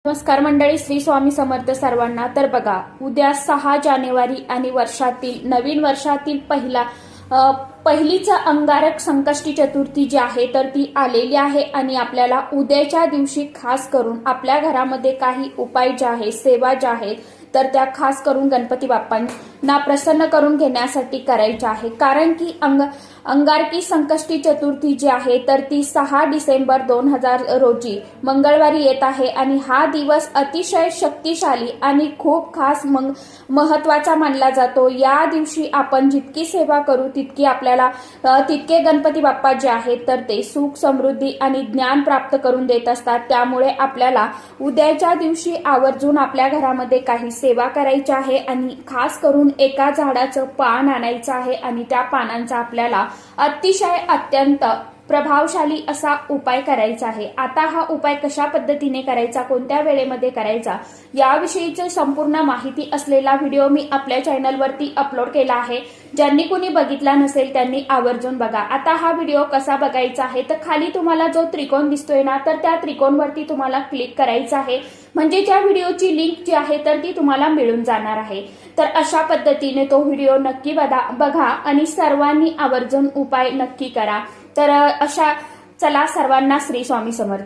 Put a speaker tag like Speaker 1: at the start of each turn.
Speaker 1: नमस्कार मंडळी, श्री स्वामी समर्थ सर्वांना। तर बघा, उद्या 6 जानेवारी आणि वर्षातील नवीन वर्षातील पहिलीच अंगारक संकष्टी चतुर्थी जी आहे तर ती आलेली आहे आणि आपल्याला उद्याच्या दिवशी खास करून आपल्या घरामध्ये काही उपाय जे आहे, सेवा ज्या आहेत तर त्या खास करून गणपती बाप्पांना प्रसन्न करून घेण्यासाठी करायच्या आहे। कारण की अंगारकी संकष्टी चतुर्थी जी आहे तर ती 6 डिसेंबर 2000 रोजी मंगळवारी येत आहे आणि हा दिवस अतिशय शक्तिशाली आणि खूप खास महत्वाचा मानला जातो। या दिवशी आपण जितकी सेवा करू तितके गणपती बाप्पा जे आहेत तर ते सुख, समृद्धी आणि ज्ञान प्राप्त करून देत असतात। त्यामुळे आपल्याला उद्याच्या दिवशी आवर्जून आपल्या घरामध्ये काही सेवा करायची आहे आणि खास करून एका झाडाचं पान आणायचं आहे आणि त्या पानांचा आपल्याला अतिशय अत्यंत प्रभावशाली असा उपाय करायचा आहे। आता हा उपाय कशा पद्धतीने करायचा, कोणत्या वेळेमध्ये करायचा याविषयीची संपूर्ण माहिती असलेला व्हिडिओ मी आपल्या चॅनलवरती अपलोड केला आहे। ज्यांनी कोणी बघितला नसेल त्यांनी आवर्जून बघा। आता हा व्हिडिओ कसा बघायचा आहे तर खाली तुम्हाला जो त्रिकोण दिसतोय ना तर त्या त्रिकोणवरती तुम्हाला क्लिक करायचं आहे, म्हणजे त्या व्हिडिओची लिंक जी आहे तर ती तुम्हाला मिळून जाणार आहे। तर अशा पद्धतीने तो व्हिडिओ नक्की बघा आणि सर्वांनी आवर्जून उपाय नक्की करा। तर चला सर्वांना श्री स्वामी समर्थ।